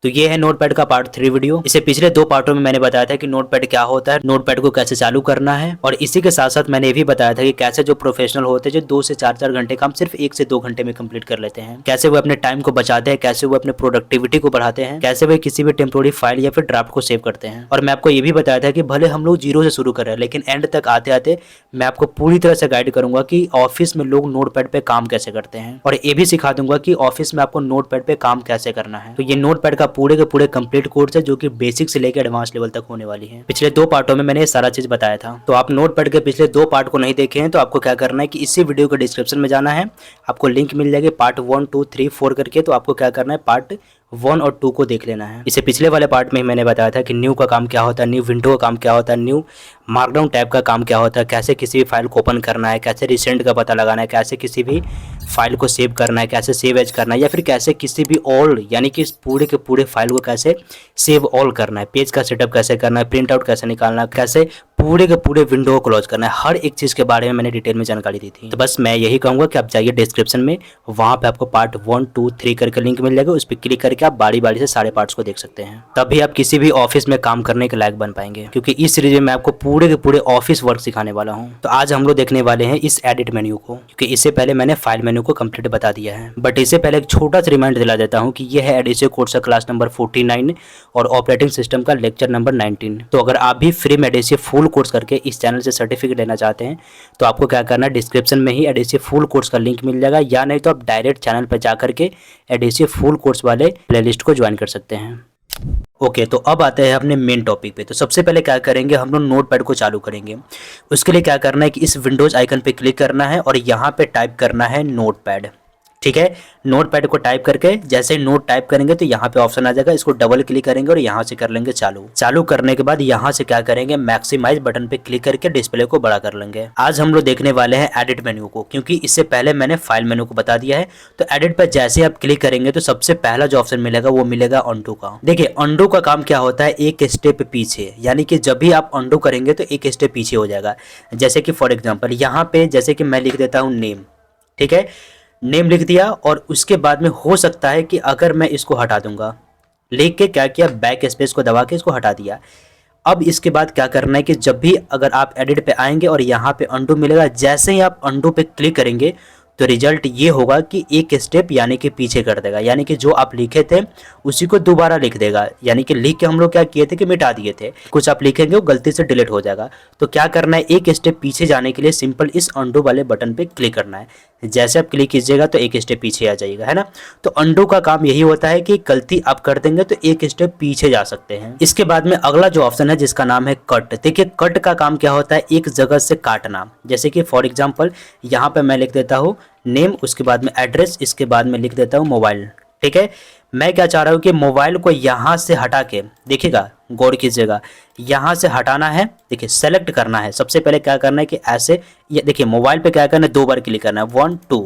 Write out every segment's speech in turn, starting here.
तो ये है नोटपैड का पार्ट 3 वीडियो। इसे पिछले 2 पार्टों में मैंने बताया था कि नोटपैड क्या होता है, नोटपैड को कैसे चालू करना है, और इसी के साथ साथ मैंने ये भी बताया था कि कैसे जो प्रोफेशनल होते हैं जो 2 से 4 घंटे काम सिर्फ 1 से 2 घंटे में कंप्लीट कर लेते हैं, कैसे वो अपने टाइम को बचाते हैं, कैसे वो अपने प्रोडक्टिविटी को बढ़ाते हैं, कैसे वे किसी भी टेम्पोररी फाइल या फिर ड्राफ्ट को सेव करते हैं। और मैं आपको ये भी बताया था कि भले हम लोग जीरो से शुरू कर रहे हैं, लेकिन एंड तक आते आते मैं आपको पूरी तरह से गाइड करूंगा कि ऑफिस में लोग नोटपैड पे काम कैसे करते हैं, और ये भी सिखा दूंगा कि ऑफिस में आपको नोटपैड पे काम कैसे करना है। तो ये नोटपैड का पूरे के पूरे कंप्लीट कोर्स है जो कि बेसिक से लेकर एडवांस लेवल तक होने वाली है। पिछले 2 पार्टों में मैंने ये सारा चीज बताया था। तो आप नोटपैड के पिछले 2 पार्ट को नहीं देखे हैं तो आपको क्या करना है कि इसी वीडियो के डिस्क्रिप्शन में जाना है, आपको लिंक मिल जाएगी पार्ट 1, 2, 3, 4 करके। तो आपको क्या करना है, पार्ट 1 और 2 को देख लेना है। इसे पिछले वाले पार्ट में ही मैंने बताया था कि न्यू का काम क्या होता है, न्यू विंडो का काम क्या होता है, न्यू मार्कडाउन टैब का काम क्या होता है, कैसे किसी भी फाइल को ओपन करना है, कैसे रिसेंट का पता लगाना है, कैसे किसी भी फाइल को सेव करना है, कैसे सेव एज करना है, या फिर कैसे किसी भी ऑल यानी कि पूरे के पूरे फाइल को कैसे सेव ऑल करना है, पेज का सेटअप कैसे करना है, प्रिंट आउट कैसे निकालना है, कैसे पूरे के पूरे विंडो को क्लोज करना है, हर एक चीज़ के बारे में मैंने डिटेल में जानकारी दी थी। तो बस मैं यही कहूँगा कि आप जाइए डिस्क्रिप्शन में, वहाँ पे आपको पार्ट 1, 2, 3 करके लिंक मिल जाएगा, उस पर क्लिक करके आप बारी बारी से सारे पार्ट्स को देख सकते हैं। तभी आप किसी भी ऑफिस में काम करने के लायक बन पाएंगे, क्योंकि इस सीरीज में मैं आपको पूरे के पूरे ऑफिस वर्क सिखाने वाला हूँ। तो आज हम लोग देखने वाले हैं इस एडिट मेन्यू को, क्योंकि इससे पहले मैंने फाइल मेन्यू को कंप्लीट बता दिया है। बट इससे पहले एक छोटा सा रिमाइंडर दिला देता हूँ कि यह है एडिसिव कोर्स का क्लास नंबर 49 और ऑपरेटिंग सिस्टम का लेक्चर नंबर 19। तो अगर आप भी फ्री में एडिसिव फुल कोर्स करके इस चैनल से सर्टिफिकेट लेना चाहते हैं तो आपको क्या करना है, डिस्क्रिप्शन में ही एडिसिव फुल कोर्स का लिंक मिल जाएगा, या नहीं तो आप डायरेक्ट चैनल पर जाकर के एडिसिव फुल कोर्स वाले प्लेलिस्ट को ज्वाइन कर सकते हैं। ओके, तो अब आते हैं अपने मेन टॉपिक पे। तो सबसे पहले क्या करेंगे, हम लोग नोटपैड को चालू करेंगे। उसके लिए क्या करना है कि इस विंडोज आइकन पे क्लिक करना है और यहाँ पे टाइप करना है नोटपैड। ठीक है, नोटपैड को टाइप करके जैसे ही नोट टाइप करेंगे तो यहाँ पे ऑप्शन आ जाएगा, इसको डबल क्लिक करेंगे और यहाँ से कर लेंगे चालू। चालू करने के बाद यहाँ से क्या करेंगे, मैक्सिमाइज बटन पे क्लिक करके डिस्प्ले को बड़ा कर लेंगे। आज हम लोग देखने वाले हैं एडिट मेन्यू को, क्योंकि इससे पहले मैंने फाइल मेन्यू को बता दिया है। तो एडिट पर जैसे आप क्लिक करेंगे तो सबसे पहला जो ऑप्शन मिलेगा वो मिलेगा अंडू का। देखिए, अंडू का काम क्या होता है, एक स्टेप पीछे, यानी कि जब भी आप अंडू करेंगे तो एक स्टेप पीछे हो जाएगा। जैसे कि फॉर एग्जाम्पल यहाँ पे जैसे कि मैं लिख देता हूँ नेम। ठीक है, नेम लिख दिया और उसके बाद में हो सकता है कि अगर मैं इसको हटा दूंगा, लिख के क्या किया, बैक स्पेस को दबा के इसको हटा दिया। अब इसके बाद क्या करना है कि जब भी अगर आप एडिट पे आएंगे और यहाँ पे अंडू मिलेगा, जैसे ही आप अंडू पे क्लिक करेंगे तो रिजल्ट ये होगा कि एक स्टेप यानी कि पीछे कर देगा, यानी कि जो आप लिखे थे उसी को दोबारा लिख देगा। यानी कि लिख के हम लोग क्या किए थे कि मिटा दिए थे, कुछ आप लिखेंगे वो गलती से डिलीट हो जाएगा। तो क्या करना है, एक स्टेप पीछे जाने के लिए सिंपल इस अंडू वाले बटन पे क्लिक करना है। जैसे आप क्लिक कीजिएगा तो एक स्टेप पीछे आ जाएगा, है ना। तो अंडू का काम यही होता है कि गलती आप कर देंगे तो एक स्टेप पीछे जा सकते हैं। इसके बाद में अगला जो ऑप्शन है जिसका नाम है कट। देखिए, कट का काम क्या होता है, एक जगह से काटना। जैसे कि फॉर एग्जाम्पल यहाँ पे मैं लिख देता हूँ नेम, उसके बाद में एड्रेस, इसके बाद में लिख देता हूँ मोबाइल। ठीक है, मैं क्या चाह रहा हूँ कि मोबाइल को यहाँ से हटा के, देखिएगा गौर कीजिएगा, यहाँ से हटाना है। देखिए, सेलेक्ट करना है। सबसे पहले क्या करना है कि ऐसे, ये देखिए मोबाइल पे क्या करना है, 2 बार क्लिक करना है, 1, 2,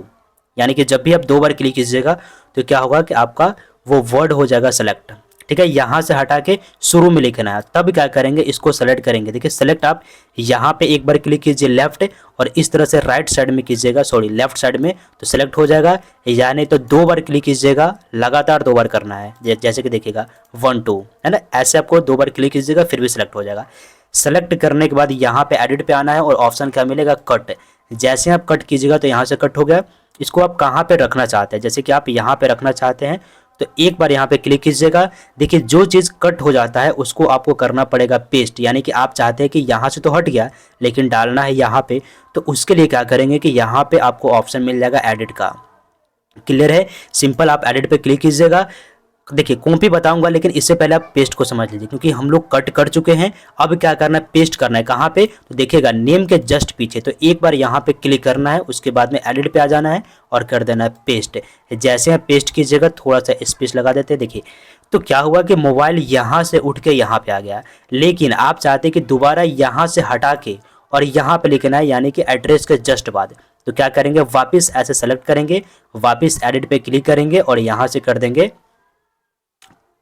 यानी कि जब भी आप 2 बार क्लिक कीजिएगा तो क्या होगा कि आपका वो वर्ड हो जाएगा सेलेक्ट। ठीक है, यहाँ से हटा के शुरू में लिखना है। तब क्या करेंगे, इसको सेलेक्ट करेंगे। देखिए, सेलेक्ट आप यहाँ पे एक बार क्लिक कीजिए लेफ्ट, और इस तरह से राइट साइड में कीजिएगा, सॉरी लेफ्ट साइड में, तो सेलेक्ट हो जाएगा। या नहीं तो 2 बार क्लिक कीजिएगा, लगातार 2 बार करना है। जैसे कि देखिएगा 1, 2, है ना, ऐसे आपको 2 बार क्लिक कीजिएगा फिर भी सिलेक्ट हो जाएगा। सेलेक्ट करने के बाद यहाँ पे एडिट पे आना है और ऑप्शन क्या मिलेगा, कट। जैसे आप कट कीजिएगा तो यहाँ से कट हो गया। इसको आप कहाँ पे रखना चाहते हैं, जैसे कि आप यहाँ पे रखना चाहते हैं तो एक बार यहाँ पे क्लिक कीजिएगा। देखिए, जो चीज़ कट हो जाता है उसको आपको करना पड़ेगा पेस्ट, यानी कि आप चाहते हैं कि यहाँ से तो हट गया लेकिन डालना है यहाँ पे, तो उसके लिए क्या करेंगे कि यहाँ पे आपको ऑप्शन मिल जाएगा एडिट का। क्लियर है, सिंपल आप एडिट पे क्लिक कीजिएगा। देखिए, कॉपी बताऊंगा लेकिन इससे पहले आप पेस्ट को समझ लीजिए, क्योंकि हम लोग कट कर चुके हैं। अब क्या करना है, पेस्ट करना है। कहाँ पे, तो देखिएगा नेम के जस्ट पीछे। तो एक बार यहाँ पे क्लिक करना है, उसके बाद में एडिट पे आ जाना है और कर देना है पेस्ट। जैसे आप पेस्ट कीजिएगा, थोड़ा सा स्पेस लगा देते हैं। देखिए, तो क्या हुआ कि मोबाइल यहाँ से उठ के यहाँ पे आ गया, लेकिन आप चाहते कि दोबारा यहाँ से हटा के और यहाँ पे लिखना है, यानी कि एड्रेस के जस्ट बाद। तो क्या करेंगे, वापस ऐसे सेलेक्ट करेंगे, वापस एडिट पे क्लिक करेंगे और यहाँ से कर देंगे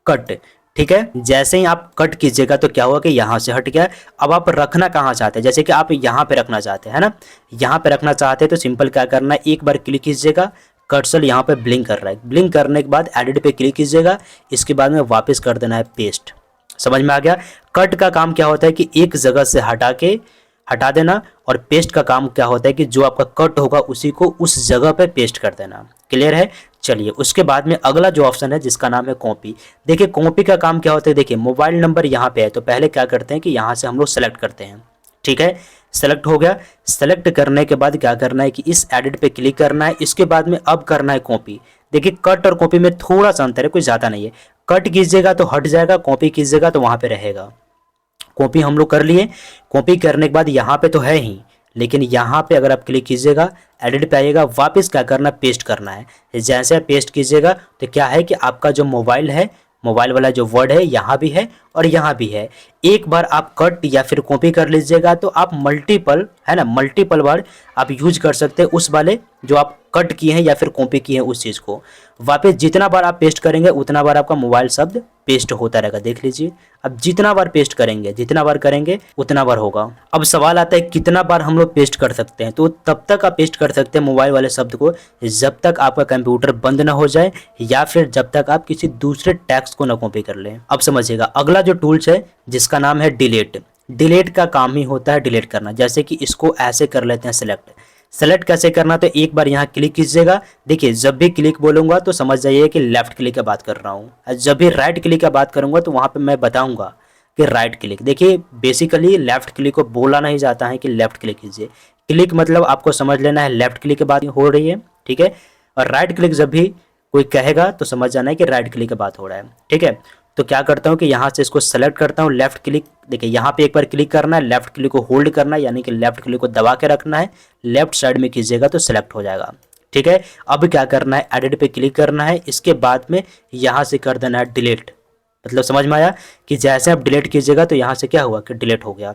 कट। ठीक है, जैसे ही आप कट कीजिएगा तो क्या हुआ कि यहाँ से हट गया। अब आप रखना कहाँ चाहते हैं, जैसे कि आप यहाँ पे रखना चाहते हैं, है ना, यहाँ पे रखना चाहते हैं तो सिंपल क्या करना है, एक बार क्लिक कीजिएगा, कर्सर यहाँ पे ब्लिंक कर रहा है। ब्लिंक करने के बाद एडिट पे क्लिक कीजिएगा, इसके बाद में वापस कर देना है पेस्ट। समझ में आ गया। कट का काम क्या होता है कि एक जगह से हटा देना, और पेस्ट का काम क्या होता है कि जो आपका कट होगा उसी को उस जगह पे पेस्ट कर देना। क्लियर है। चलिए उसके बाद में अगला जो ऑप्शन है जिसका नाम है कॉपी। देखिए कॉपी का काम क्या होता है, देखिए मोबाइल नंबर यहाँ पे है तो पहले क्या करते हैं कि यहाँ से हम लोग सेलेक्ट करते हैं। ठीक है, सेलेक्ट हो गया। सेलेक्ट करने के बाद क्या करना है कि इस एडिट पे क्लिक करना है, इसके बाद में अब करना है कॉपी। देखिए कट और कॉपी में थोड़ा सा अंतर है, कुछ ज़्यादा नहीं है। कट कीजिएगा तो हट जाएगा, कॉपी कीजिएगा तो वहाँ पे रहेगा। कॉपी हम लोग कर लिए। कॉपी करने के बाद यहाँ पे तो है ही, लेकिन यहाँ पे अगर आप क्लिक कीजिएगा, एडिट पे आइएगा, वापस क्या करना, पेस्ट करना है। जैसे आप पेस्ट कीजिएगा तो क्या है कि आपका जो मोबाइल है, मोबाइल वाला जो वर्ड है यहाँ भी है और यहाँ भी है। एक बार आप कट या फिर कॉपी कर लीजिएगा तो आप मल्टीपल है ना, मल्टीपल बार आप यूज कर सकते हैं उस वाले जो आप कट किए हैं या फिर कॉपी किए हैं उस चीज़ को। वापस जितना बार आप पेस्ट करेंगे उतना बार आपका मोबाइल शब्द पेस्ट होता रहेगा। देख लीजिए, अब जितना बार पेस्ट करेंगे, जितना बार करेंगे उतना बार होगा। अब सवाल आता है कितना बार हम लोग पेस्ट कर सकते हैं, तो तब तक आप पेस्ट कर सकते हैं मोबाइल वाले शब्द को जब तक आपका कंप्यूटर बंद ना हो जाए या फिर जब तक आप किसी दूसरे टेक्स्ट को ना कॉपी कर लें। अब समझिएगा अगला जो टूल्स है जिसका नाम है डिलीट। डिलीट का काम ही होता है डिलीट करना। जैसे कि इसको ऐसे कर लेते हैं सेलेक्ट कैसे करना, तो एक बार यहाँ क्लिक कीजिएगा। देखिए जब भी क्लिक बोलूँगा तो समझ जाइए कि लेफ्ट क्लिक की बात कर रहा हूँ, जब भी राइट क्लिक की बात करूँगा तो वहाँ पे मैं बताऊँगा कि राइट क्लिक। देखिए बेसिकली लेफ्ट क्लिक को बोला नहीं जाता है कि लेफ्ट क्लिक कीजिए। क्लिक मतलब आपको समझ लेना है लेफ्ट क्लिक की बात हो रही है, ठीक है। और राइट क्लिक जब भी कोई कहेगा तो समझ जाना है कि राइट क्लिक की बात हो रहा है, ठीक है। तो क्या करता हूँ कि यहाँ से इसको सेलेक्ट करता हूँ, लेफ्ट क्लिक। देखिए यहाँ पे एक बार क्लिक करना है, लेफ्ट क्लिक को होल्ड करना है, यानी कि लेफ्ट क्लिक को दबा के रखना है, लेफ्ट साइड में कीजिएगा तो सेलेक्ट हो जाएगा, ठीक है। अब क्या करना है, एडिट पे क्लिक करना है, इसके बाद में यहाँ से कर देना है डिलीट। मतलब समझ में आया कि जैसे आप डिलीट कीजिएगा तो यहाँ से क्या हुआ कि डिलीट हो गया।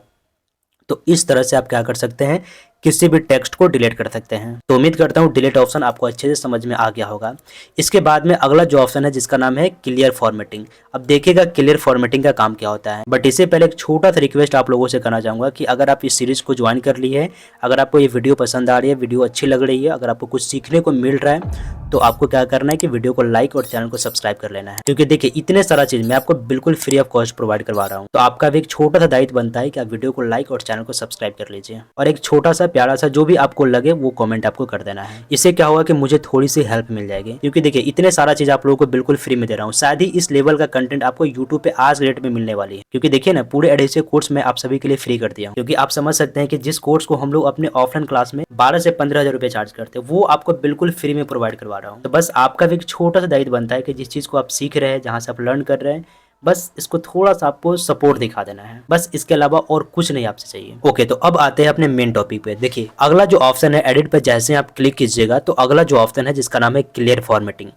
तो इस तरह से आप क्या कर सकते हैं, किसी भी टेक्स्ट को डिलीट कर सकते हैं। तो उम्मीद करता हूँ डिलीट ऑप्शन आपको अच्छे से समझ में आ गया होगा। इसके बाद में अगला जो ऑप्शन है जिसका नाम है क्लियर फॉर्मेटिंग। अब देखिएगा क्लियर फॉर्मेटिंग का काम क्या होता है, बट इससे पहले एक छोटा सा रिक्वेस्ट आप लोगों से करना चाहूँगा कि अगर आप इस सीरीज को ज्वाइन कर ली है, अगर आपको ये वीडियो पसंद आ रही है, वीडियो अच्छी लग रही है, अगर आपको कुछ सीखने को मिल रहा है, तो आपको क्या करना है कि वीडियो को लाइक और चैनल को सब्सक्राइब कर लेना है। क्योंकि देखिए इतने सारा चीज़ मैं आपको बिल्कुल फ्री ऑफ कॉस्ट प्रोवाइड करवा रहा हूँ, तो आपका भी एक छोटा सा दायित्व बनता है कि आप वीडियो को लाइक और चैनल को सब्सक्राइब कर लीजिए, और एक छोटा सा प्यारा सा जो भी आपको लगे वो कमेंट आपको कर देना है। इससे क्या होगा कि मुझे थोड़ी सी हेल्प मिल जाएगी, क्योंकि देखिए इतने सारा चीज़ आप लोगों को बिल्कुल फ्री में दे रहा हूँ। शायद ही इस लेवल का कंटेंट आपको यूट्यूब पे आज रेट में मिलने वाली है, क्योंकि देखिए ना पूरे एडिशनल कोर्स मैं आप सभी के लिए फ्री कर दिया हूँ। क्योंकि आप समझ सकते हैं कि जिस कोर्स को हम लोग अपने ऑफलाइन क्लास में 12 से 15 हज़ार रुपये चार्ज करते हैं, वो आपको बिल्कुल फ्री में प्रोवाइड करवा रहा हूँ। तो बस आपका भी एक छोटा सा दायित्व बनता है कि जिस चीज़ को आप सीख रहे हैं, जहाँ से आप लर्न कर रहे हैं, बस इसको थोड़ा सा आपको सपोर्ट दिखा देना है, बस इसके अलावा और कुछ नहीं आपसे चाहिए। ओके, तो अब आते हैं अपने मेन टॉपिक पे। देखिए अगला जो ऑप्शन है एडिट पे जैसे आप क्लिक कीजिएगा तो अगला जो ऑप्शन है जिसका नाम है क्लियर फॉर्मेटिंग।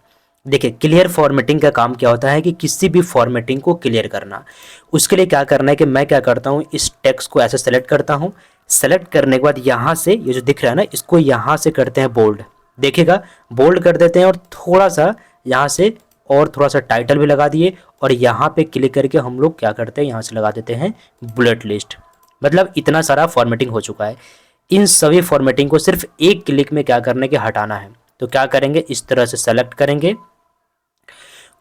देखिए क्लियर फॉर्मेटिंग का काम क्या होता है कि किसी भी फॉर्मेटिंग को क्लियर करना। उसके लिए क्या करना है कि मैं क्या करता हूँ, इस टेक्स्ट को ऐसे सेलेक्ट करता हूँ। सेलेक्ट करने के बाद यहाँ से ये जो दिख रहा है ना, इसको यहाँ से करते हैं बोल्ड। देखिएगा बोल्ड कर देते हैं, और थोड़ा सा यहाँ से और थोड़ा सा टाइटल भी लगा दिए, और यहाँ पे क्लिक करके हम लोग क्या करते हैं, यहाँ से लगा देते हैं बुलेट लिस्ट। मतलब इतना सारा फॉर्मेटिंग हो चुका है। इन सभी फॉर्मेटिंग को सिर्फ एक क्लिक में क्या करने के हटाना है। तो क्या करेंगे, इस तरह से सेलेक्ट करेंगे,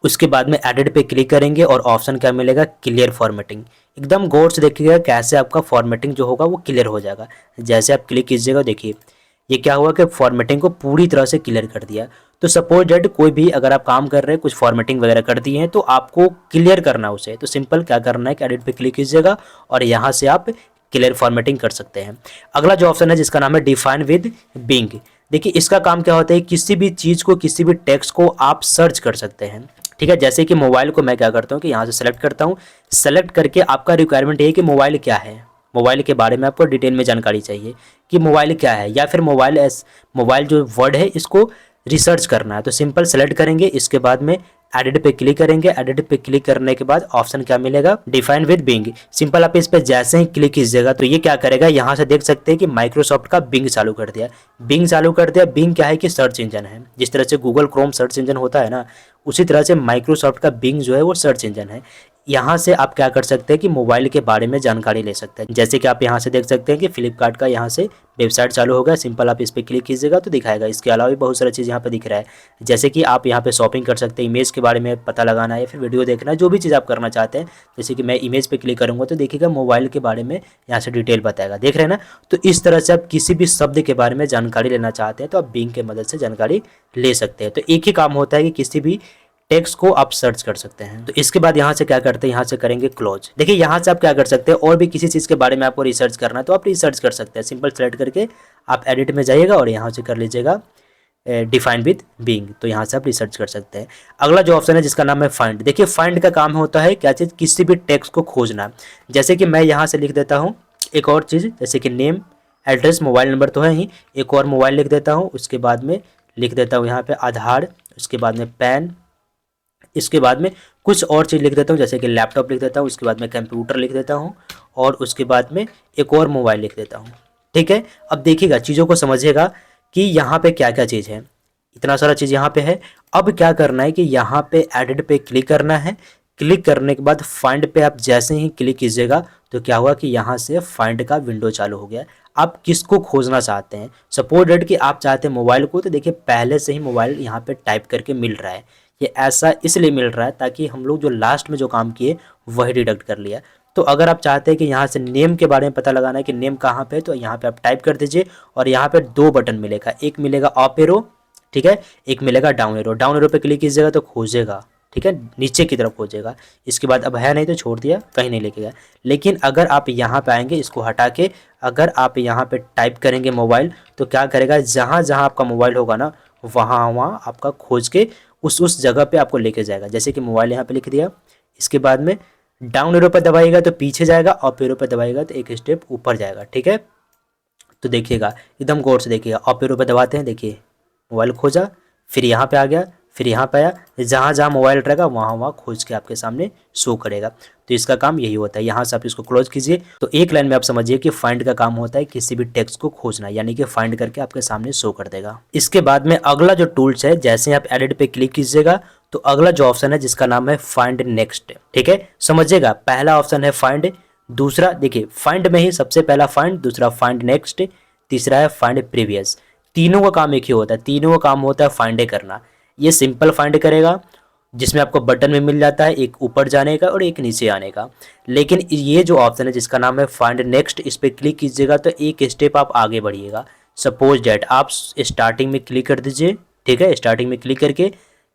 उसके बाद में एडिट पे क्लिक करेंगे और ऑप्शन क्या मिलेगा, क्लियर फॉर्मेटिंग। एकदम गौर से देखिएगा कैसे आपका फॉर्मेटिंग जो होगा वो क्लियर हो जाएगा। जैसे आप क्लिक कीजिएगा, देखिए ये क्या हुआ कि फॉर्मेटिंग को पूरी तरह से क्लियर कर दिया। तो सपोज डेट कोई भी अगर आप काम कर रहे हैं, कुछ फॉर्मेटिंग वगैरह कर दी है, तो आपको क्लियर करना उसे, तो सिंपल क्या करना है कि एडिट पे क्लिक कीजिएगा और यहाँ से आप क्लियर फॉर्मेटिंग कर सकते हैं। अगला जो ऑप्शन है जिसका नाम है डिफाइन विद बिंग। देखिए इसका काम क्या होता है, किसी भी चीज़ को, किसी भी टेक्स्ट को आप सर्च कर सकते हैं, ठीक है। जैसे कि मोबाइल को मैं क्या करता हूँ कि यहाँ से सेलेक्ट करता हूँ। सेलेक्ट करके आपका रिक्वायरमेंट ये है कि मोबाइल क्या है, मोबाइल के बारे में आपको डिटेल में जानकारी चाहिए कि मोबाइल क्या है, या फिर मोबाइल जो वर्ड है इसको रिसर्च करना है। तो सिंपल सेलेक्ट करेंगे, इसके बाद में एडिट पे क्लिक करेंगे। एडिट पे क्लिक करने के बाद ऑप्शन क्या मिलेगा, डिफाइन विद बिंग। सिंपल आप इस पे जैसे ही क्लिक कीजिएगा तो ये क्या करेगा, यहाँ से देख सकते हैं कि माइक्रोसॉफ्ट का बिंग चालू कर दिया। बिंग चालू कर दिया। बिंग क्या है कि सर्च इंजन है। जिस तरह से गूगल क्रोम सर्च इंजन होता है ना, उसी तरह से माइक्रोसॉफ्ट का बिंग जो है वो सर्च इंजन है। यहाँ से आप क्या कर सकते हैं कि मोबाइल के बारे में जानकारी ले सकते हैं। जैसे कि आप यहाँ से देख सकते हैं कि फ्लिपकार्ट का यहाँ से वेबसाइट चालू होगा, सिंपल आप इस पर क्लिक कीजिएगा तो दिखाएगा। इसके अलावा भी बहुत सारी चीज़ यहाँ पे दिख रहा है, जैसे कि आप यहाँ पे शॉपिंग कर सकते हैं, इमेज के बारे में पता लगाना है, फिर वीडियो देखना है, जो भी चीज़ आप करना चाहते हैं। जैसे कि मैं इमेज पे क्लिक करूँगा तो देखिएगा मोबाइल के बारे में यहाँ से डिटेल बताएगा, देख रहे हैं ना। तो इस तरह से आप किसी भी शब्द के बारे में जानकारी लेना चाहते हैं तो आप बिंग के मदद से जानकारी ले सकते हैं। तो एक ही काम होता है कि किसी भी टेक्स्ट को आप सर्च कर सकते हैं। तो इसके बाद यहाँ से क्या करते हैं, यहाँ से करेंगे क्लोज। देखिए यहाँ से आप क्या कर सकते हैं, और भी किसी चीज़ के बारे में आपको रिसर्च करना है तो आप रिसर्च कर सकते हैं। सिंपल सेलेक्ट करके आप एडिट में जाइएगा और यहाँ से कर लीजिएगा डिफाइन विद बिंग, तो यहाँ से आप रिसर्च कर सकते हैं। अगला जो ऑप्शन है जिसका नाम है फाइंड। देखिए फाइंड का काम होता है क्या चीज़, किसी भी टेक्स्ट को खोजना। जैसे कि मैं यहाँ से लिख देता हूँ एक और चीज़, जैसे कि नेम, एड्रेस, मोबाइल नंबर तो है ही, एक और मोबाइल लिख देता हूँ, उसके बाद में लिख देता हूँ यहाँ पे आधार, उसके बाद में पैन, इसके बाद में कुछ और चीज़ लिख देता हूँ जैसे कि लैपटॉप लिख देता हूँ, उसके बाद में कंप्यूटर लिख देता हूँ और उसके बाद में एक और मोबाइल लिख देता हूँ। ठीक है, अब देखिएगा चीज़ों को समझिएगा कि यहाँ पे क्या क्या चीज़ है। इतना सारा चीज़ यहाँ पे है। अब क्या करना है कि यहाँ पे एडिट पे क्लिक करना है। क्लिक करने के बाद फाइंड पे आप जैसे ही क्लिक कीजिएगा तो क्या हुआ कि यहाँ से फाइंड का विंडो चालू हो गया। आप किसको खोजना चाहते हैं, सपोज डेट कि आप चाहते हैं मोबाइल को, तो देखिए पहले से ही मोबाइल यहाँ पे टाइप करके मिल रहा है। ये ऐसा इसलिए मिल रहा है ताकि हम लोग जो लास्ट में जो काम किए वही डिडक्ट कर लिया। तो अगर आप चाहते हैं कि यहाँ से नेम के बारे में पता लगाना है कि नेम कहाँ पे है, तो यहाँ पे आप टाइप कर दीजिए और यहाँ पे दो बटन मिलेगा, एक मिलेगा अप एरो, ठीक है, एक मिलेगा डाउन एरो। डाउन एरो पे क्लिक कीजिएगा तो खोजेगा, ठीक है, नीचे की तरफ खोजेगा। इसके बाद अब है नहीं तो छोड़ दिया, कहीं नहीं लेके गया। लेकिन अगर आप यहाँ पे आएंगे, इसको हटा के अगर आप यहाँ पे टाइप करेंगे मोबाइल, तो क्या करेगा, जहाँ जहाँ आपका मोबाइल होगा ना वहाँ आपका खोज के उस जगह पे आपको लेके जाएगा। जैसे कि मोबाइल यहाँ पे लिख दिया, इसके बाद में डाउन एरो पर दबाइएगा तो पीछे जाएगा, अप एरो पर दबाइएगा तो एक स्टेप ऊपर जाएगा। ठीक है, तो देखिएगा एकदम गौर से देखिएगा, अप एरो पर दबाते हैं, देखिए मोबाइल खोजा, फिर यहाँ पे आ गया, फिर यहाँ पे आया, जहाँ जहाँ मोबाइल रहेगा वहाँ वहाँ खोज के आपके सामने शो करेगा। तो इसका काम यही होता है। यहाँ से आप इसको क्लोज कीजिए। तो एक लाइन में आप समझिए कि फाइंड का काम होता है किसी भी टेक्स्ट को खोजना, यानी कि फाइंड करके आपके सामने शो कर देगा। इसके बाद में अगला जो टूल्स है, जैसे आप एडिट पे क्लिक कीजिएगा तो अगला जो ऑप्शन है जिसका नाम है फाइंड नेक्स्ट। ठीक है, समझिएगा, पहला ऑप्शन है फाइंड, दूसरा देखिए फाइंड में ही सबसे पहला फाइंड, दूसरा फाइंड नेक्स्ट, तीसरा है फाइंड प्रीवियस। तीनों का काम एक ही होता है, तीनों का काम होता है फाइंड करना। ये सिंपल फाइंड करेगा जिसमें आपको बटन में मिल जाता है, एक ऊपर जाने का और एक नीचे आने का। लेकिन ये जो ऑप्शन है जिसका नाम है फाइंड नेक्स्ट, इस पर क्लिक कीजिएगा तो एक स्टेप आप आगे बढ़िएगा। सपोज डेट आप स्टार्टिंग में क्लिक कर दीजिए, ठीक है, स्टार्टिंग में क्लिक करके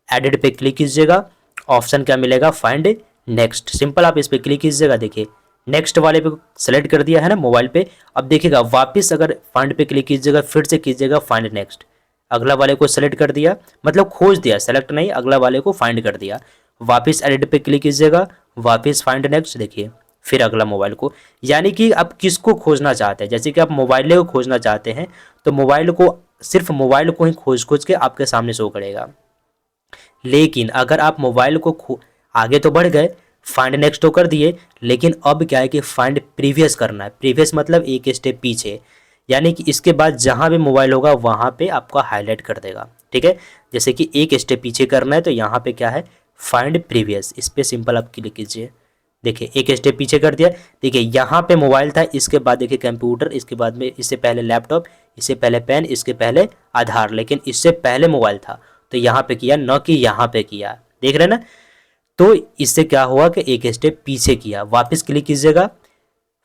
एडिट पे क्लिक कीजिएगा, ऑप्शन क्या मिलेगा, फाइंड नेक्स्ट। सिंपल आप इस पर क्लिक कीजिएगा, देखिए नेक्स्ट वाले पे सेलेक्ट कर दिया है ना मोबाइल पे। अब देखिएगा वापस अगर फाइंड पे क्लिक कीजिएगा फिर से कीजिएगा फाइंड नेक्स्ट, अगला वाले को सेलेक्ट कर दिया, मतलब खोज दिया, सेलेक्ट नहीं, अगला वाले को फाइंड कर दिया। वापस एडिट पे क्लिक कीजिएगा, वापस फाइंड नेक्स्ट, देखिए फिर अगला मोबाइल को। यानी कि आप किसको खोजना चाहते हैं, जैसे कि आप मोबाइल को खोजना चाहते हैं तो मोबाइल को, सिर्फ मोबाइल को ही खोज के आपके सामने शो करेगा। लेकिन अगर आप मोबाइल को आगे तो बढ़ गए, फाइंड नेक्स्ट तो कर दिए, लेकिन अब क्या है कि फाइंड प्रीवियस करना है। प्रीवियस मतलब एक स्टेप पीछे, यानी कि इसके बाद जहाँ भी मोबाइल होगा वहाँ पे आपका हाईलाइट कर देगा। ठीक है, जैसे कि एक स्टेप पीछे करना है तो यहाँ पे क्या है, फाइंड प्रीवियस, इस पर सिंपल आप क्लिक कीजिए। देखिए एक स्टेप पीछे कर दिया, देखिए यहाँ पे मोबाइल था, इसके बाद देखिए कंप्यूटर, इसके बाद में इससे पहले लैपटॉप, इससे पहले पेन, इसके पहले आधार, लेकिन इससे पहले मोबाइल था तो यहाँ पे किया, न कि यहाँ पे किया। देख रहे ना, तो इससे क्या हुआ कि एक स्टेप पीछे किया। वापस क्लिक कीजिएगा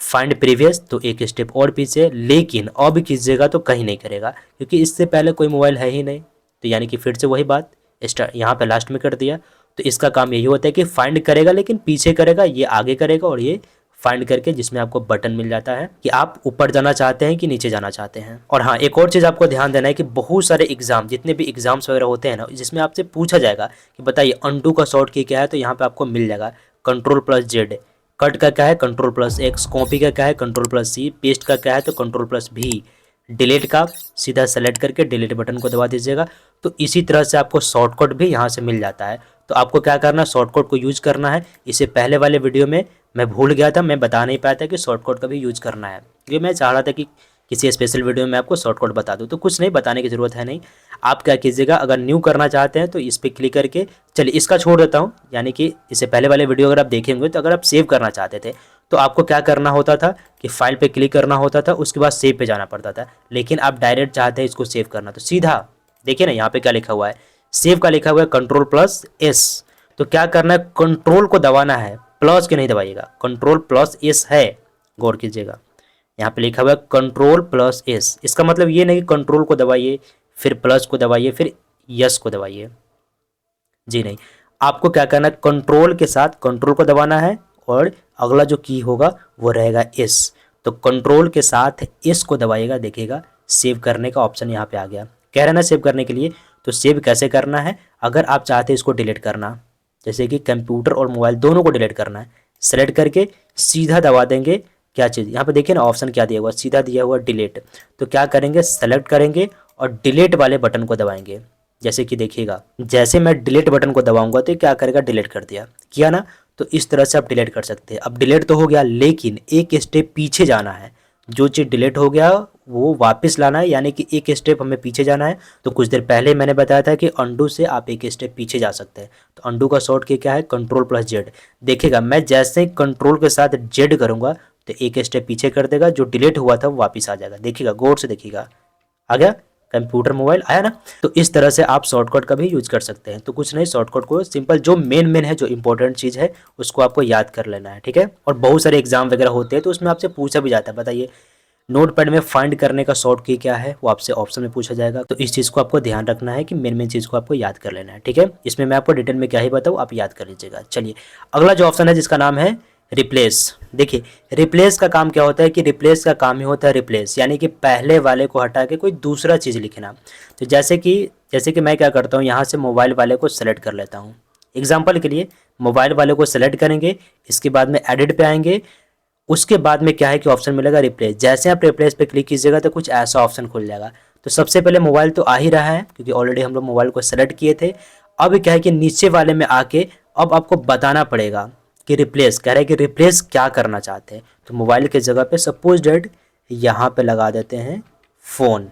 फाइंड प्रीवियस तो एक स्टेप और पीछे, लेकिन अब कीजिएगा तो कहीं नहीं करेगा क्योंकि इससे पहले कोई मोबाइल है ही नहीं। तो यानी कि फिर से वही बात यहाँ पे लास्ट में कर दिया। तो इसका काम यही होता है कि फाइंड करेगा लेकिन पीछे करेगा, ये आगे करेगा, और ये फाइंड करके जिसमें आपको बटन मिल जाता है कि आप ऊपर जाना चाहते हैं कि नीचे जाना चाहते हैं। और हाँ, एक और चीज़ आपको ध्यान देना है कि बहुत सारे एग्जाम, जितने भी एग्जाम्स वगैरह होते हैं ना, जिसमें आपसे पूछा जाएगा कि बताइए अंडू का शॉर्ट की क्या है, तो यहाँ पे आपको मिल जाएगा Ctrl+Z, कट का क्या है Ctrl+X, कॉपी का क्या है Ctrl+C, पेस्ट का क्या है तो Ctrl+V, डिलीट का सीधा सेलेक्ट करके डिलीट बटन को दबा दीजिएगा। तो इसी तरह से आपको शॉर्टकट भी यहाँ से मिल जाता है। तो आपको क्या करना है, शॉर्टकट को यूज करना है। इससे पहले वाले वीडियो में मैं भूल गया था, मैं बता नहीं पाया था कि शॉर्टकट का भी यूज करना है, क्योंकि मैं चाह रहा था कि किसी स्पेशल वीडियो में आपको शॉर्टकट बता दूँ। तो कुछ नहीं बताने की ज़रूरत है नहीं। आप क्या कीजिएगा, अगर न्यू करना चाहते हैं तो इस पर क्लिक करके, चलिए इसका छोड़ देता हूँ, यानी कि इससे पहले वाले वीडियो अगर आप देखेंगे तो अगर आप सेव करना चाहते थे तो आपको क्या करना होता था कि फाइल पे क्लिक करना होता था, उसके बाद सेव पे जाना पड़ता था। लेकिन आप डायरेक्ट चाहते हैं इसको सेव करना, तो सीधा देखिए ना यहाँ पे क्या लिखा हुआ है, सेव का लिखा हुआ है Ctrl+S। तो क्या करना है, कंट्रोल को दबाना है, प्लस के नहीं दबाइएगा, Ctrl+S है, गौर कीजिएगा। यहाँ पे लिखा हुआ है Ctrl+S। इसका मतलब ये नहीं कि कंट्रोल को दबाइए फिर प्लस को दबाइए फिर यस को दबाइए, जी नहीं। आपको क्या करना है, कंट्रोल के साथ कंट्रोल को दबाना है और अगला जो की होगा वो रहेगा एस। तो कंट्रोल के साथ एस को दबाइएगा, देखिएगा सेव करने का ऑप्शन यहाँ पे आ गया। कह रहे ना सेव करने के लिए, तो सेव कैसे करना है, अगर आप चाहते हैं इसको डिलीट करना, जैसे कि कंप्यूटर और मोबाइल दोनों को डिलीट करना है, सेलेक्ट करके सीधा दबा देंगे, क्या चीज़ यहाँ पे देखिए ना ऑप्शन क्या दिया हुआ, सीधा दिया हुआ डिलीट। तो क्या करेंगे, सेलेक्ट करेंगे और डिलीट वाले बटन को दबाएंगे। जैसे कि देखिएगा, जैसे मैं डिलीट बटन को दबाऊंगा तो क्या करेगा, डिलीट कर दिया, किया ना। तो इस तरह से आप डिलीट कर सकते हैं। अब डिलीट तो हो गया, लेकिन एक स्टेप पीछे जाना है। जो चीज़ डिलीट हो गया वो वापस लाना है, यानी कि एक स्टेप हमें पीछे जाना है। तो कुछ देर पहले मैंने बताया था कि अंडू से आप एक स्टेप पीछे जा सकते हैं। तो अंडू का शॉर्ट की क्या है, Ctrl+Z। देखिएगा मैं जैसे कंट्रोल के साथ जेड करूँगा तो एक स्टेप पीछे कर देगा, जो डिलीट हुआ था वो वापस आ जाएगा। देखिएगा गौर से देखिएगा, आ गया, कंप्यूटर मोबाइल आया ना। तो इस तरह से आप शॉर्टकट का भी यूज कर सकते हैं। तो कुछ नहीं, शॉर्टकट को सिंपल जो मेन है, जो इंपॉर्टेंट चीज़ है उसको आपको याद कर लेना है, ठीक है। और बहुत सारे एग्जाम वगैरह होते हैं तो उसमें आपसे पूछा भी जाता है, बताइए नोटपैड में फाइंड करने का शॉर्ट की क्या है, वो आपसे ऑप्शन में पूछा जाएगा। तो इस चीज़ को आपको ध्यान रखना है कि मेन चीज़ को आपको याद कर लेना है, ठीक है। इसमें मैं आपको डिटेल में क्या ही बताऊँ, आप याद कर लीजिएगा। चलिए अगला जो ऑप्शन है जिसका नाम है रिप्लेस। देखिए रिप्लेस का काम क्या होता है कि रिप्लेस का काम ही होता है रिप्लेस, यानी कि पहले वाले को हटा के कोई दूसरा चीज़ लिखना। तो जैसे कि मैं क्या करता हूँ, यहाँ से मोबाइल वाले को सेलेक्ट कर लेता हूँ। एग्जाम्पल के लिए मोबाइल वाले को सेलेक्ट करेंगे, इसके बाद में एडिट पे आएंगे, उसके बाद में क्या है कि ऑप्शन मिलेगा रिप्लेस। जैसे आप रिप्लेस पे क्लिक कीजिएगा तो कुछ ऐसा ऑप्शन खुल जाएगा। तो सबसे पहले मोबाइल तो आ ही रहा है क्योंकि ऑलरेडी हम लोग मोबाइल को सेलेक्ट किए थे। अब क्या है कि नीचे वाले में आके अब आपको बताना पड़ेगा कि रिप्लेस, कह रहे हैं कि रिप्लेस क्या करना चाहते हैं। तो मोबाइल के जगह पे सपोज डेट यहाँ पे लगा देते हैं फ़ोन,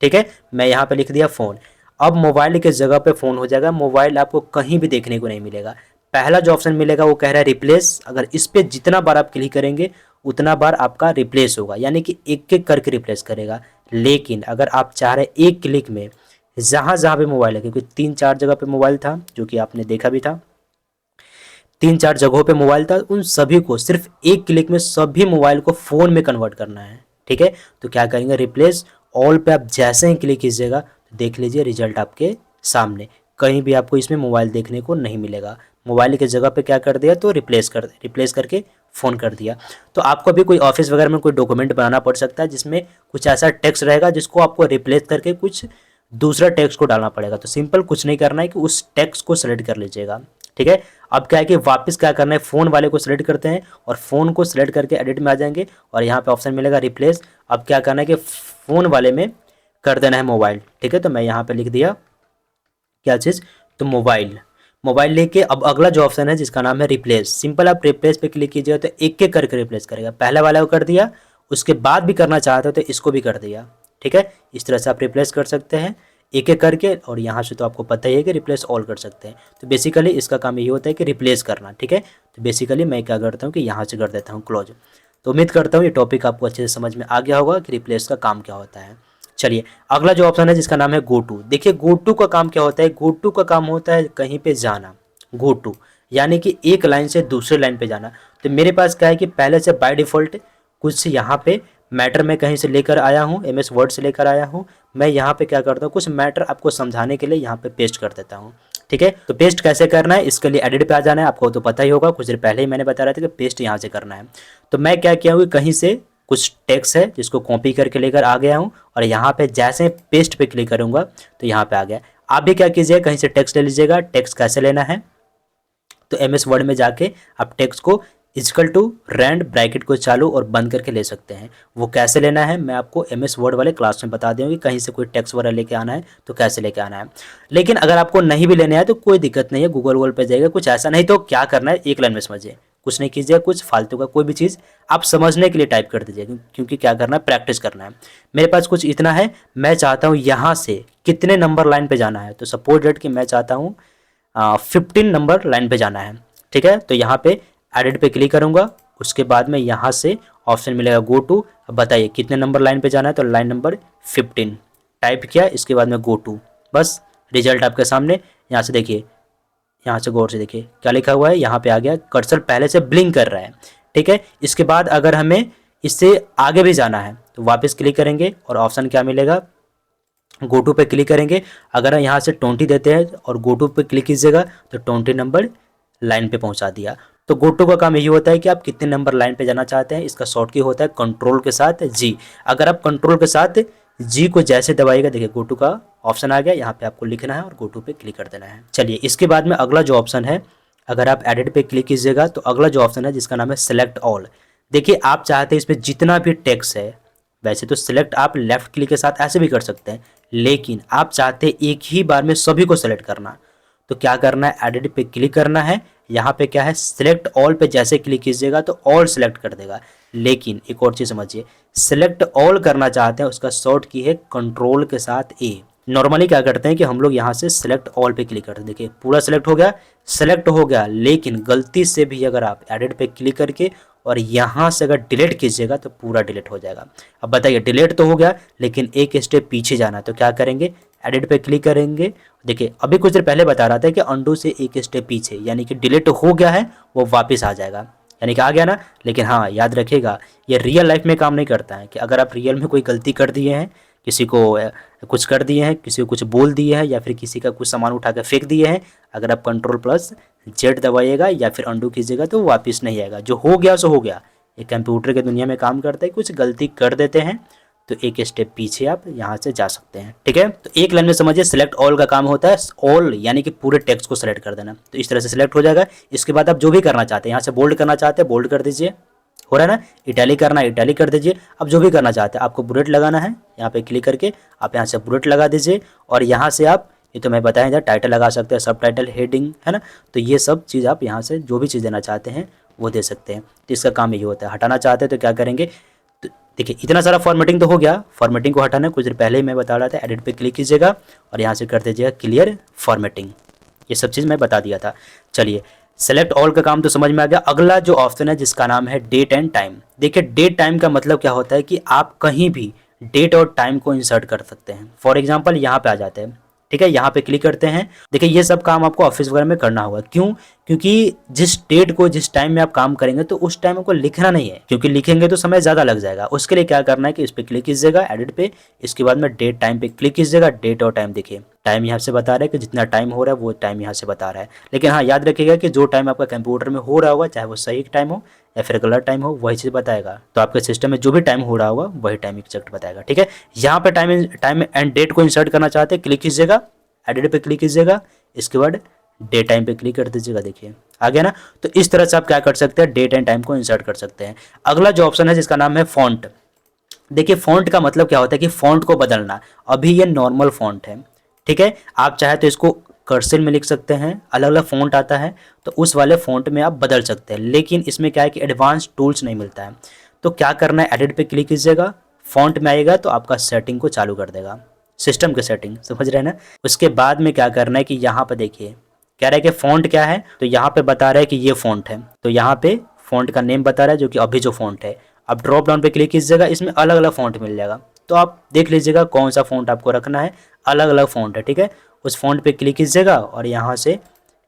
ठीक है। मैं यहाँ पे लिख दिया फ़ोन। अब मोबाइल के जगह पे फ़ोन हो जाएगा, मोबाइल आपको कहीं भी देखने को नहीं मिलेगा। पहला जो ऑप्शन मिलेगा वो कह रहा है रिप्लेस। अगर इस पर जितना बार आप क्लिक करेंगे उतना बार आपका रिप्लेस होगा, यानी कि एक एक करके रिप्लेस करेगा। लेकिन अगर आप चाह रहे एक क्लिक में जहाँ जहाँ पे मोबाइल है, क्योंकि 3-4 जगह पे मोबाइल था जो कि आपने देखा भी था, 3-4 जगहों पे मोबाइल था, उन सभी को सिर्फ एक क्लिक में सभी मोबाइल को फ़ोन में कन्वर्ट करना है, ठीक है। तो क्या करेंगे, रिप्लेस ऑल पे आप जैसे ही क्लिक कीजिएगा तो देख लीजिए रिजल्ट आपके सामने, कहीं भी आपको इसमें मोबाइल देखने को नहीं मिलेगा। मोबाइल की जगह पे क्या कर दिया, तो रिप्लेस करके फ़ोन कर दिया। तो आपको भी कोई ऑफिस वगैरह में कोई डॉक्यूमेंट बनाना पड़ सकता है जिसमें कुछ ऐसा टेक्स्ट रहेगा जिसको आपको रिप्लेस करके कुछ दूसरा टेक्स्ट को डालना पड़ेगा। तो सिंपल कुछ नहीं करना है कि उस टेक्स्ट को सेलेक्ट कर लीजिएगा, ठीक है। अब क्या है कि वापस क्या करना है, फ़ोन वाले को सिलेक्ट करते हैं और फ़ोन को सिलेक्ट करके एडिट में आ जाएंगे और यहाँ पे ऑप्शन मिलेगा रिप्लेस। अब क्या करना है कि फ़ोन वाले में कर देना है मोबाइल, ठीक है। तो मैं यहाँ पे लिख दिया क्या चीज़, तो मोबाइल लेके अब अगला जो ऑप्शन है जिसका नाम है रिप्लेस। सिंपल आप रिप्लेस पे क्लिक कीजिएगा तो एक एक करके रिप्लेस करेगा। पहले वाला को कर दिया, उसके बाद भी करना चाहते हो तो इसको भी कर दिया, ठीक है। इस तरह से आप रिप्लेस कर सकते हैं एक एक करके, और यहाँ से तो आपको पता ही है कि रिप्लेस ऑल कर सकते हैं। तो बेसिकली इसका काम यही होता है कि रिप्लेस करना, ठीक है। तो बेसिकली मैं क्या करता हूँ कि यहाँ से कर देता हूँ क्लोज। तो उम्मीद करता हूँ ये टॉपिक आपको अच्छे से समझ में आ गया होगा कि रिप्लेस का काम क्या होता है। चलिए अगला जो ऑप्शन है जिसका नाम है गो टू। देखिए गो टू का काम क्या होता है, गो टू का काम होता है कहीं पे जाना। गो टू यानी कि एक लाइन से दूसरे लाइन पे जाना। तो मेरे पास क्या है कि पहले से बाय डिफ़ॉल्ट कुछ यहाँ पे मैटर में कहीं से लेकर आया हूँ, MS वर्ड से लेकर आया हूँ। मैं यहाँ पे क्या करता हूँ, कुछ मैटर आपको समझाने के लिए यहाँ पे पेस्ट कर देता हूँ, ठीक है। तो पेस्ट कैसे करना है, इसके लिए एडिट पे आ जाना है। आपको तो पता ही होगा, कुछ देर पहले ही मैंने बता रहा था कि पेस्ट यहाँ से करना है। तो मैं क्या किया हूँ, कहीं से कुछ टेक्स्ट है जिसको कॉपी करके लेकर आ गया हूँ और यहाँ पे जैसे पेस्ट पे क्लिक करूँगा तो यहाँ पे आ गया। आप भी क्या कीजिए, कहीं से टेक्स्ट ले लीजिएगा। टेक्स्ट कैसे लेना है, तो MS वर्ड में जाके आप टेक्स्ट को इक्वल टू रैंड ब्रैकेट को चालू और बंद करके ले सकते हैं। वो कैसे लेना है मैं आपको MS वर्ड वाले क्लास में बता दूँगी। कहीं से कोई टेक्स्ट वगैरह लेके आना है तो कैसे लेके आना है। लेकिन अगर आपको नहीं भी लेने आए तो कोई दिक्कत नहीं है, गूगल पे जाइएगा, कुछ ऐसा नहीं। तो क्या करना है, एक लाइन में समझिए। कुछ नहीं कीजिएगा, कुछ फालतू का कोई भी चीज़ आप समझने के लिए टाइप कर दीजिए, क्योंकि क्या करना है, प्रैक्टिस करना है। मेरे पास कुछ इतना है, मैं चाहता हूँ यहाँ से कितने नंबर लाइन पे जाना है, तो सपोज डेट कि मैं चाहता हूँ 15 नंबर लाइन पे जाना है, ठीक है। तो यहाँ पे एडिट पे क्लिक करूँगा, उसके बाद में यहाँ से ऑप्शन मिलेगा गो टू। अब बताइए कितने नंबर लाइन पे जाना है, तो लाइन नंबर 15 टाइप किया, इसके बाद में गो टू, बस रिजल्ट आपके सामने। यहाँ से देखिए, यहाँ से गौर से देखिए क्या लिखा हुआ है, यहाँ पे आ गया, कर्सर पहले से ब्लिंक कर रहा है, ठीक है। इसके बाद अगर हमें इससे आगे भी जाना है तो वापस क्लिक करेंगे और ऑप्शन क्या मिलेगा, गो टू पे क्लिक करेंगे। अगर यहाँ से 20 देते हैं और गो टू पे क्लिक कीजिएगा तो 20 नंबर लाइन पे पहुँचा दिया। तो गो टू का काम यही होता है कि आप कितने नंबर लाइन पे जाना चाहते हैं, इसका शॉर्ट की होता है कंट्रोल के साथ जी। अगर आप कंट्रोल के साथ जी को जैसे दबाइएगा, देखिए गो टू का ऑप्शन आ गया, यहाँ पे आपको लिखना है और गो टू पे क्लिक कर देना है। चलिए इसके बाद में अगला जो ऑप्शन है, अगर आप एडिट पे क्लिक कीजिएगा तो अगला जो ऑप्शन है जिसका नाम है सेलेक्ट ऑल। देखिए आप चाहते हैं इसमें जितना भी टेक्स्ट है, वैसे तो सिलेक्ट आप लेफ्ट क्लिक के साथ ऐसे भी कर सकते हैं, लेकिन आप चाहते हैं एक ही बार में सभी को सेलेक्ट करना, तो क्या करना है, एडिट पे क्लिक करना है। यहाँ पे क्या है, सिलेक्ट ऑल पे जैसे क्लिक कीजिएगा तो ऑल सेलेक्ट कर देगा। लेकिन एक और चीज़ समझिए, सिलेक्ट ऑल करना चाहते हैं उसका शॉर्ट की है कंट्रोल के साथ ए। नॉर्मली क्या करते हैं कि हम लोग यहाँ से सिलेक्ट ऑल पे क्लिक करते हैं, देखिए पूरा सिलेक्ट हो गया, लेकिन गलती से भी अगर आप एडिट पे क्लिक करके और यहाँ से अगर डिलीट कीजिएगा तो पूरा डिलीट हो जाएगा। अब बताइए डिलीट तो हो गया, लेकिन एक स्टेप पीछे जाना है, तो क्या करेंगे, एडिट पे क्लिक करेंगे। देखिए अभी कुछ देर पहले बता रहा था कि अंडू से एक स्टेप पीछे, यानी कि डिलीट हो गया है वो वापस आ जाएगा, यानी कि आ गया ना। लेकिन हाँ याद रखिएगा, ये रियल लाइफ में काम नहीं करता है कि अगर आप रियल में कोई गलती कर दिए हैं, किसी को कुछ कर दिए हैं, किसी को कुछ बोल दिए हैं, या फिर किसी का कुछ सामान उठा कर फेंक दिए हैं, अगर आप कंट्रोल प्लस जेड दबाइएगा या फिर अंडू कीजिएगा तो वापस नहीं आएगा। जो हो गया सो हो गया। ये कंप्यूटर के दुनिया में काम करता है, कुछ गलती कर देते हैं तो एक स्टेप पीछे आप यहाँ से जा सकते हैं, ठीक है। तो एक लाइन में समझिए, सिलेक्ट ऑल का काम होता है ऑल यानी कि पूरे टेक्स्ट को सिलेक्ट कर देना, तो इस तरह से सिलेक्ट हो जाएगा। इसके बाद आप जो भी करना चाहते हैं, यहाँ से बोल्ड करना चाहते हैं बोल्ड कर दीजिए, हो रहा है ना, इटैलिक करना है इटैलिक कर दीजिए। अब जो भी करना चाहते हैं, आपको बुलेट लगाना है, यहाँ पे क्लिक करके आप यहाँ से बुलेट लगा दीजिए, और यहाँ से आप, ये तो मैं बताया था, टाइटल लगा सकते हैं, सब टाइटल, हेडिंग, है ना। तो ये सब चीज़ आप यहाँ से जो भी चीज़ देना चाहते हैं वो दे सकते हैं। तो इसका काम यही होता है। हटाना चाहते हैं तो क्या करेंगे, तो देखिए इतना सारा फॉर्मेटिंग तो हो गया। फॉर्मेटिंग को हटाना कुछ देर पहले ही मैं बता रहा था, एडिट पे क्लिक कीजिएगा और यहाँ से कर दीजिएगा क्लियर फॉर्मेटिंग। ये सब चीज़ मैं बता दिया था। चलिए सेलेक्ट ऑल का काम तो समझ में आ गया। अगला जो ऑप्शन है जिसका नाम है डेट एंड टाइम। देखिए डेट टाइम का मतलब क्या होता है कि आप कहीं भी डेट और टाइम को इंसर्ट कर सकते हैं। फॉर एग्जांपल यहाँ पे आ जाते हैं, ठीक है, यहाँ पे क्लिक करते हैं। देखिए ये सब काम आपको ऑफिस वगैरह में करना होगा, क्यों, क्योंकि जिस डेट को जिस टाइम में आप काम करेंगे तो उस टाइम आपको लिखना नहीं है, क्योंकि लिखेंगे तो समय ज़्यादा लग जाएगा। उसके लिए क्या करना है कि इस पर क्लिक कीजिएगा एडिट पे, इसके बाद में डेट टाइम पे क्लिक कीजिएगा। डेट और टाइम देखिए, टाइम यहाँ से बता रहा है कि जितना टाइम हो रहा है वो टाइम यहाँ से बता रहा है। लेकिन हाँ याद रखिएगा कि जो टाइम आपका कंप्यूटर में हो रहा होगा, चाहे वो सही टाइम हो या फिर गलत टाइम हो, वही चीज़ बताएगा। तो आपके सिस्टम में जो भी टाइम हो रहा होगा वही टाइम एग्जैक्ट बताएगा, ठीक है। यहाँ पे टाइम एंड डेट को इंसर्ट करना चाहते हैं, क्लिक कीजिएगा, एडिट पे क्लिक कीजिएगा, इसके बाद डे टाइम पे क्लिक कर दीजिएगा। देखिए आ गया ना। तो इस तरह से आप क्या कर सकते हैं, डेट एंड टाइम को इंसर्ट कर सकते हैं। अगला जो ऑप्शन है जिसका नाम है फॉन्ट। देखिए फॉन्ट का मतलब क्या होता है कि फॉन्ट को बदलना। अभी ये नॉर्मल फॉन्ट है, ठीक है, आप चाहे तो इसको कर्सिव में लिख सकते हैं, अलग अलग फॉन्ट आता है तो उस वाले फॉन्ट में आप बदल सकते हैं। लेकिन इसमें क्या है कि एडवांस टूल्स नहीं मिलता है। तो क्या करना है, एडिट पे क्लिक कीजिएगा, फॉन्ट में आएगा तो आपका सेटिंग को चालू कर देगा, सिस्टम के सेटिंग, समझ रहे हैं ना। उसके बाद में क्या करना है कि यहाँ पर देखिए कह रहा है कि फ़ॉन्ट क्या है, तो यहाँ पे बता रहा है कि ये फ़ॉन्ट है, तो यहाँ पे फ़ॉन्ट का नेम बता रहा है जो कि अभी जो फ़ॉन्ट है। अब ड्रॉप डाउन पे क्लिक कीजिएगा, इसमें अलग अलग फ़ॉन्ट मिल जाएगा, तो आप देख लीजिएगा कौन सा फ़ॉन्ट आपको रखना है, अलग अलग फ़ॉन्ट है, ठीक है। उस फ़ॉन्ट पे क्लिक कीजिएगा और यहाँ से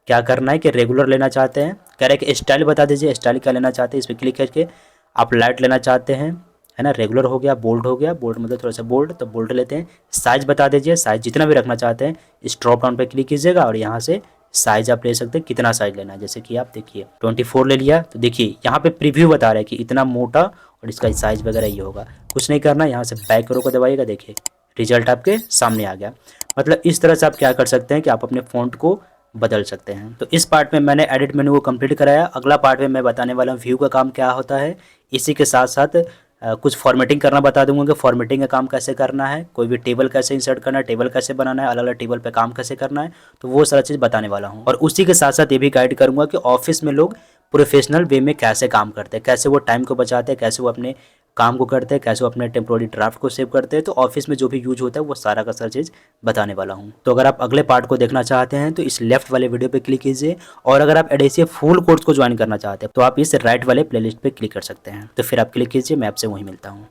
क्या करना है कि रेगुलर लेना चाहते हैं, कह रहे हैं कि स्टाइल बता दीजिए, स्टाइल क्या लेना चाहते हैं, इस पर क्लिक करके आप लाइट लेना चाहते हैं, है ना, रेगुलर हो गया, बोल्ड हो गया, बोल्ड मतलब थोड़ा सा बोल्ड, तो बोल्ड लेते हैं। साइज़ बता दीजिए, साइज़ जितना भी रखना चाहते हैं इस ड्रॉप डाउन पे क्लिक कीजिएगा और यहाँ से साइज़ आप ले सकते हैं, कितना साइज़ लेना है। जैसे कि आप देखिए 24 ले लिया, तो देखिए यहाँ पे प्रीव्यू बता रहा है कि इतना मोटा और इसका साइज़ वगैरह ये होगा। कुछ नहीं करना, यहाँ से बैक एरो को दबाइएगा, देखिए रिजल्ट आपके सामने आ गया। मतलब इस तरह से आप क्या कर सकते हैं कि आप अपने फ़ॉन्ट को बदल सकते हैं। तो इस पार्ट में मैंने एडिट मेनू को कंप्लीट कराया। अगला पार्ट में मैं बताने वाला हूँ व्यू का काम क्या होता है। इसी के साथ साथ कुछ फॉर्मेटिंग करना बता दूंगा कि फॉर्मेटिंग का काम कैसे करना है, कोई भी टेबल कैसे इंसर्ट करना है, टेबल कैसे बनाना है, अलग अलग टेबल पे काम कैसे करना है, तो वो सारा चीज़ बताने वाला हूँ। और उसी के साथ साथ ये भी गाइड करूँगा कि ऑफिस में लोग प्रोफेशनल वे में कैसे काम करते हैं, कैसे वो टाइम को बचाते हैं, कैसे वो अपने काम को करते हैं, कैसे वो अपने टेम्प्रोरी ड्राफ्ट को सेव करते हैं। तो ऑफिस में जो भी यूज होता है वो सारा का सारा चीज़ बताने वाला हूँ। तो अगर आप अगले पार्ट को देखना चाहते हैं तो इस लेफ्ट वाले वीडियो पे क्लिक कीजिए, और अगर आप एडीसी फुल कोर्स को ज्वाइन करना चाहते हैं तो आप इस राइट वाले प्लेलिस्ट पे क्लिक कर सकते हैं। तो फिर आप क्लिक कीजिए, मैं आपसे वहीं मिलता हूँ।